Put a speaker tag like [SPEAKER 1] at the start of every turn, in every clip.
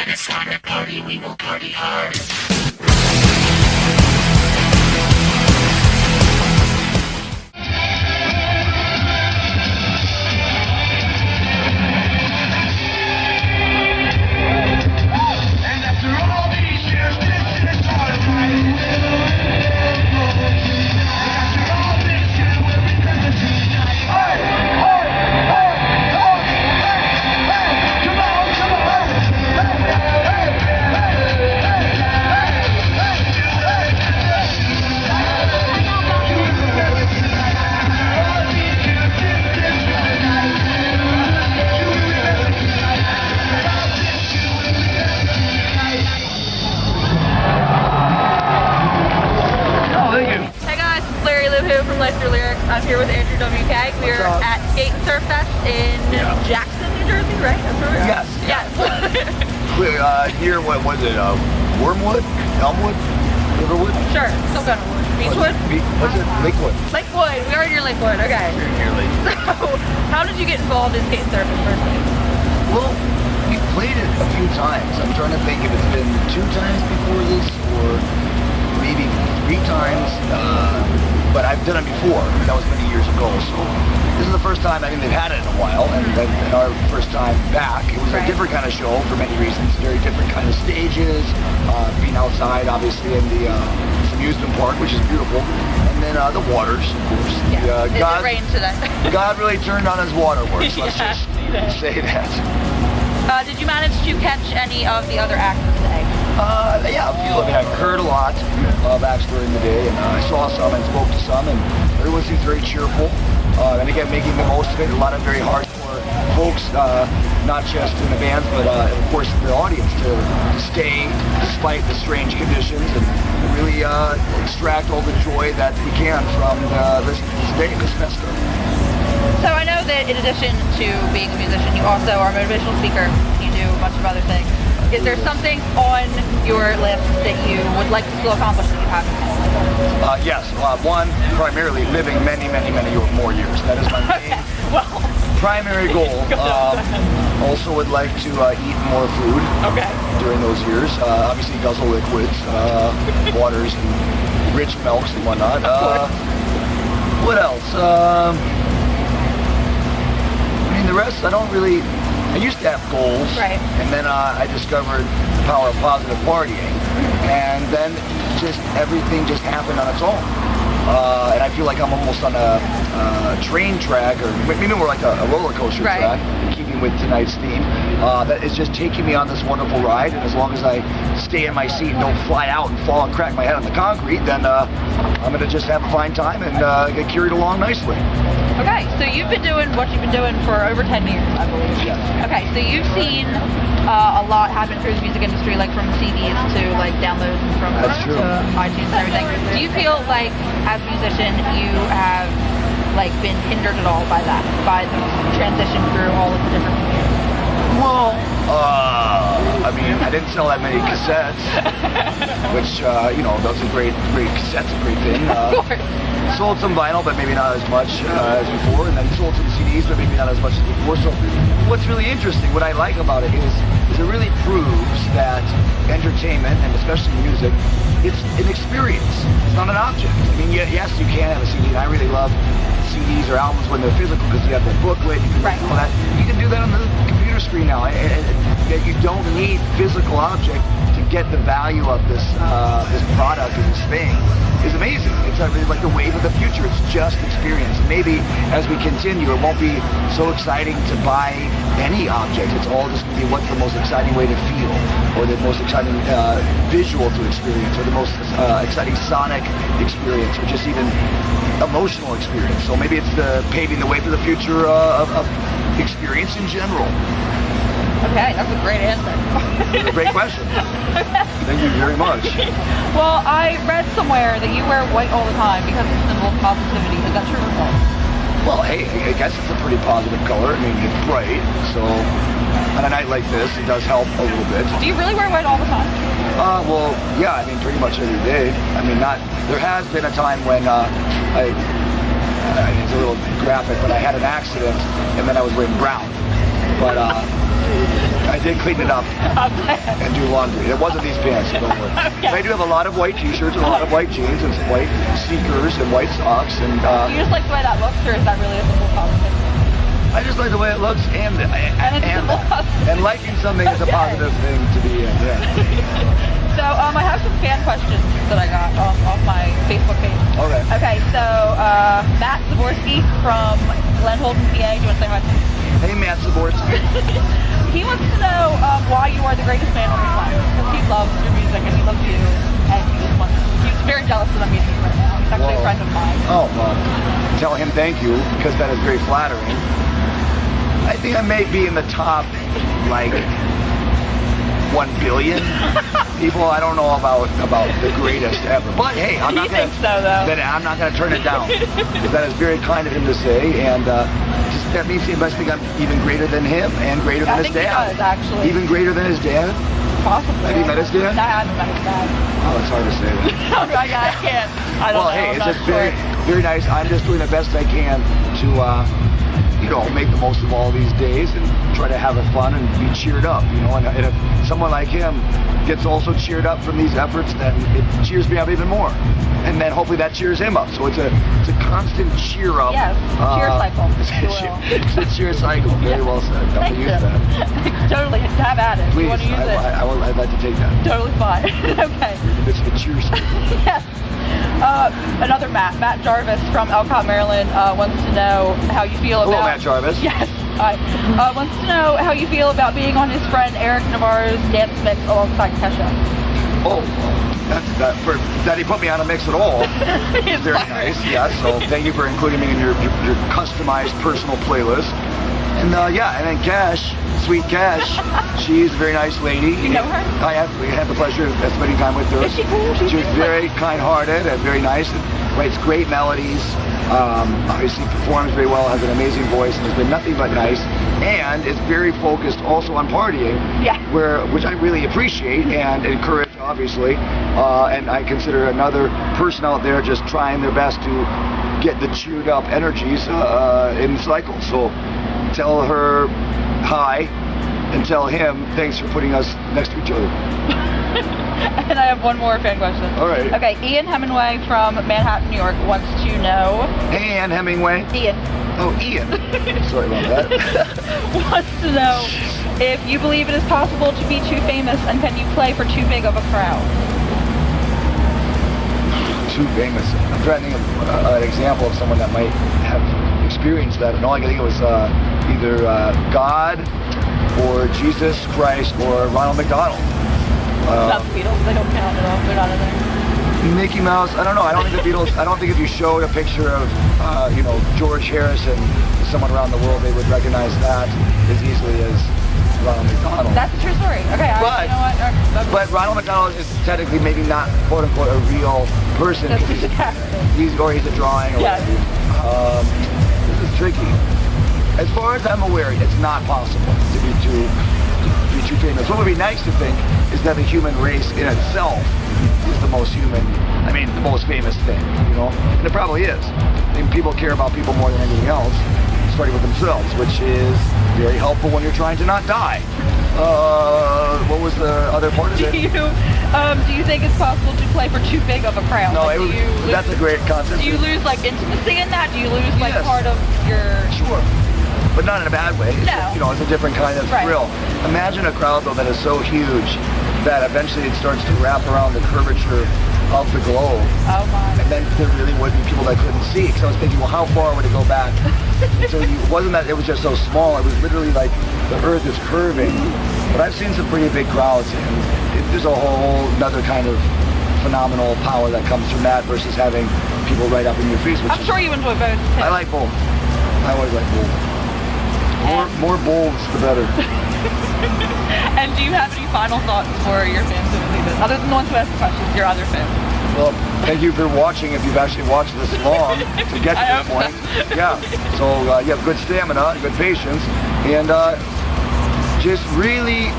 [SPEAKER 1] When it's time to party, we will party hard.
[SPEAKER 2] BlairieLouHoo from Lyrics. I'm here with Andrew WK. We are at Skate and Surf Fest in Jackson, New Jersey, right? That's where we are.
[SPEAKER 3] Yes.
[SPEAKER 2] We're
[SPEAKER 3] here, what was it? Wormwood? Elmwood? Riverwood?
[SPEAKER 2] Sure, some kind of wood. Beachwood?
[SPEAKER 3] What's it? Lakewood.
[SPEAKER 2] Lakewood. We are near Lakewood. Okay.
[SPEAKER 3] We're near Lakewood.
[SPEAKER 2] So, how did you get involved in skate and surfing firstly?
[SPEAKER 3] Well, we played it a few times. I'm trying to think if it's been 2 times before this or maybe 3 times. But I've done it before. That was many years ago. So this is the first time. I think they've had it in a while, and our first time back. It was a different kind of show for many reasons. Very different kind of stages. Being outside, obviously, in the amusement park, which is beautiful, and then the waters, of course.
[SPEAKER 2] Yeah. It rained today.
[SPEAKER 3] God really turned on his waterworks. Let's just say that.
[SPEAKER 2] Did you manage to catch any of the other acts today?
[SPEAKER 3] Yeah, a few. I mean, I've heard a lot of acts during the day, and I saw some and spoke to some, and everyone seems very cheerful. And again, making the most of it. A lot of very hardcore folks, not just in the bands, but of course the audience to stay despite the strange conditions and really extract all the joy that we can from this day, this festa.
[SPEAKER 2] So I know that in addition to being a musician, you also are a motivational speaker. You do a bunch of other things. Is there something on your list that you would like to still accomplish that you haven't?
[SPEAKER 3] Yes. One, primarily living many more years. That is my main primary goal. Also would like to eat more food during those years. Obviously guzzle liquids, waters, and rich milks and whatnot. What else? I mean, the rest, I don't really... I used to have goals, and then I discovered the power of positive partying, and then just everything just happened on its own. And I feel like I'm almost on a train track, or maybe more like a roller coaster track, keeping with tonight's theme, that is just taking me on this wonderful ride, and as long as I stay in my seat and don't fly out and fall and crack my head on the concrete, then I'm going to just have a fine time and get carried along nicely.
[SPEAKER 2] Okay, so you've been doing what you've been doing for over 10 years, I believe.
[SPEAKER 3] Yes.
[SPEAKER 2] Okay, so you've seen a lot happen through the music industry, like from CDs to like downloads from to iTunes and everything. Do you feel like, as a musician, you have like been hindered at all by that, by the transition through all of the different mediums?
[SPEAKER 3] Well, I mean, I didn't sell that many cassettes, which, you know, those are great cassettes, a great thing.
[SPEAKER 2] Of course.
[SPEAKER 3] Sold some vinyl, but maybe not as much as before, and then sold some CDs, but maybe not as much as before. So what's really interesting, what I like about it is it really proves that entertainment, and especially music, it's an experience. It's not an object. I mean, yes, you can have a CD, and I really love CDs or albums when they're physical because you have the booklet, you can all that. You can do that on the computer screen now. Yet you don't need physical object to get the value of this this product or this thing. Is amazing. It's really like the wave of the future. It's just experience. Maybe as we continue, it won't be so exciting to buy any object. It's all just going to be what's the most exciting way to feel, or the most exciting visual to experience, or the most exciting sonic experience, or just even emotional experience. So maybe it's paving the way for the future of experience in general.
[SPEAKER 2] Okay, that's a great answer.
[SPEAKER 3] Great question. Thank you very much.
[SPEAKER 2] Well, I read somewhere that you wear white all the time because it's a symbol of positivity. Is that true or false?
[SPEAKER 3] Well, hey, I guess it's a pretty positive color. I mean, it's bright, so on a night like this, it does help a little bit.
[SPEAKER 2] Do you really wear white all the time?
[SPEAKER 3] Well, yeah, I mean, pretty much every day. I mean, there has been a time when it's a little graphic, but I had an accident, and then I was wearing brown. But I did clean it up and do laundry. It wasn't these pants, so don't worry.
[SPEAKER 2] Okay.
[SPEAKER 3] I do have a lot of white t-shirts and a lot of white jeans and some white sneakers and white socks. And
[SPEAKER 2] Do you just like the way that looks, or is that really a simple compliment?
[SPEAKER 3] I just like the way it looks, and liking something is a
[SPEAKER 2] Okay.
[SPEAKER 3] positive thing to be in. Yeah.
[SPEAKER 2] So I have some fan questions that I got off my Facebook page.
[SPEAKER 3] Okay.
[SPEAKER 2] Okay, so Matt Zaborski from Glen Holden, PA. Do you want to say hi?
[SPEAKER 3] Hey, Matt Zaborski.
[SPEAKER 2] He wants to know why you are the greatest man on the planet. Because he loves your music and he loves you, and he's very jealous that I'm meeting you right now. He's actually a friend of mine.
[SPEAKER 3] Oh, well, tell him thank you, because that is very flattering. I think I may be in the top, like, 1 billion people. I don't know about the greatest ever. But hey, I'm not gonna.
[SPEAKER 2] So, though.
[SPEAKER 3] Then I'm not gonna turn it down. That is very kind of him to say, and just that means he must think I'm even greater than him and greater than his dad.
[SPEAKER 2] I think he does, actually.
[SPEAKER 3] Even greater than his dad.
[SPEAKER 2] Possibly.
[SPEAKER 3] Have you met his dad?
[SPEAKER 2] I haven't met his dad.
[SPEAKER 3] Oh, it's hard to say that.
[SPEAKER 2] I can't. I don't know.
[SPEAKER 3] Well, hey,
[SPEAKER 2] I'm
[SPEAKER 3] it's
[SPEAKER 2] not
[SPEAKER 3] just
[SPEAKER 2] sure.
[SPEAKER 3] very nice. I'm just doing the best I can to, make the most of all these days and try to have it fun and be cheered up, And if someone like him gets also cheered up from these efforts, then it cheers me up even more. And then hopefully that cheers him up. So it's a constant cheer up.
[SPEAKER 2] Yes, cheer cycle.
[SPEAKER 3] It's a cheer cycle. Very well said. I'm
[SPEAKER 2] Thank
[SPEAKER 3] going to use that.
[SPEAKER 2] Totally. Have at it.
[SPEAKER 3] Please,
[SPEAKER 2] You want to use it?
[SPEAKER 3] I'd like to take that.
[SPEAKER 2] Totally fine. Okay.
[SPEAKER 3] It's a cheer cycle.
[SPEAKER 2] Yes. Another Matt Jarvis from Elcott, Maryland, wants to know how you feel
[SPEAKER 3] Hello,
[SPEAKER 2] about...
[SPEAKER 3] Matt Jarvis.
[SPEAKER 2] Yes. Hi. Wants to know how you feel about being on his friend Eric Navarro's dance mix alongside Kesha.
[SPEAKER 3] Oh, that he put me on a mix at all.
[SPEAKER 2] It's
[SPEAKER 3] Very
[SPEAKER 2] fine.
[SPEAKER 3] nice, yeah. So thank you for including me in your customized personal playlist. And and then Cash, sweet Cash, she's a very nice lady.
[SPEAKER 2] You know her?
[SPEAKER 3] I have. We had the pleasure of spending time with her.
[SPEAKER 2] Is she cool?
[SPEAKER 3] She was very kind-hearted and very nice. And writes great melodies. Obviously performs very well. Has an amazing voice. And has been nothing but nice. And is very focused also on partying.
[SPEAKER 2] Yeah.
[SPEAKER 3] Which I really appreciate and encourage, obviously. And I consider another person out there just trying their best to get the cheered up energies in the cycle. So tell her hi and tell him thanks for putting us next to each other.
[SPEAKER 2] And I have one more fan question.
[SPEAKER 3] All right.
[SPEAKER 2] Okay, Ian Hemingway from Manhattan, New York wants to know...
[SPEAKER 3] Hey, Ann Hemingway.
[SPEAKER 2] Ian.
[SPEAKER 3] Oh, Ian. Sorry about that.
[SPEAKER 2] Wants to know if you believe it is possible to be too famous, and can you play for too big of a crowd?
[SPEAKER 3] Too famous. I'm trying to think of an example of someone that might have experienced that, and all I can think of was either God or Jesus Christ or Ronald McDonald.
[SPEAKER 2] Not the Beatles. They don't count at all. They're not in there.
[SPEAKER 3] Mickey Mouse. I don't know. I don't think the Beatles. I don't think if you showed a picture of George Harrison to someone around the world, they would recognize that as easily as Ronald McDonald.
[SPEAKER 2] That's a true story. Okay, you know what?
[SPEAKER 3] But Ronald McDonald is technically maybe not quote unquote a real person.
[SPEAKER 2] That's just a character.
[SPEAKER 3] He's a drawing. Or
[SPEAKER 2] Yeah.
[SPEAKER 3] This is tricky. As far as I'm aware, it's not possible to be too famous. What would be nice to think is that the human race in itself is the most the most famous thing, And it probably is. I mean, people care about people more than anything else, starting with themselves, which is very helpful when you're trying to not die. What was the other part of it?
[SPEAKER 2] Do you think it's possible to play for too big of a crowd?
[SPEAKER 3] No, that's a great concept.
[SPEAKER 2] Do you lose intimacy in that? Do you lose
[SPEAKER 3] Yes.
[SPEAKER 2] part of your...
[SPEAKER 3] Sure. But not in a bad way.
[SPEAKER 2] No.
[SPEAKER 3] It's a different kind of
[SPEAKER 2] Right.
[SPEAKER 3] thrill. Imagine a crowd, though, that is so huge that eventually it starts to wrap around the curvature of the globe.
[SPEAKER 2] Oh my.
[SPEAKER 3] And then there really would be people that couldn't see. Because I was thinking, well, how far would it go back? So it wasn't that it was just so small. It was literally like the Earth is curving. But I've seen some pretty big crowds, and there's a whole another kind of phenomenal power that comes from that versus having people right up in your face.
[SPEAKER 2] I'm sure you enjoy both.
[SPEAKER 3] I like both. I always like both. More bulbs, the better.
[SPEAKER 2] And do you have any final thoughts for your fans who believe it? Other than the ones who ask the questions, your other fans.
[SPEAKER 3] Well, thank you for watching, if you've actually watched this long to get to this point. Yeah, so you have good stamina, good patience, and just really,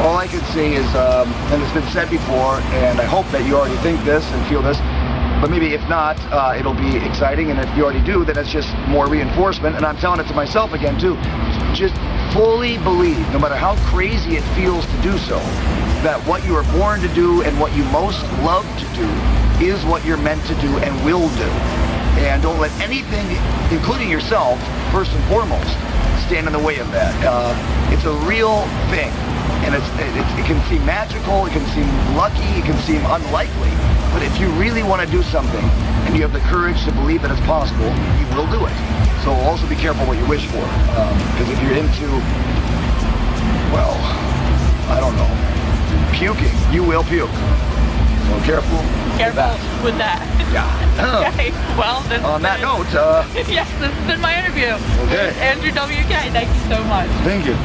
[SPEAKER 3] all I can say is, and it's been said before, and I hope that you already think this and feel this, but maybe if not, it'll be exciting, and if you already do, then it's just more reinforcement, and I'm telling it to myself again too. just fully believe, no matter how crazy it feels to do so, that what you are born to do and what you most love to do is what you're meant to do and will do. And don't let anything, including yourself, first and foremost, stand in the way of that. It's a real thing, and it can seem magical, it can seem lucky, it can seem unlikely, but if you really want to do something and you have the courage to believe that it's possible, you will do it. So also be careful what you wish for, because if you're into, well, I don't know, puking, you will puke. So careful.
[SPEAKER 2] Careful with that.
[SPEAKER 3] Yeah.
[SPEAKER 2] Okay. Well,
[SPEAKER 3] on that note,
[SPEAKER 2] yes, this has been my interview.
[SPEAKER 3] Okay.
[SPEAKER 2] Andrew WK. Thank you so much.
[SPEAKER 3] Thank you.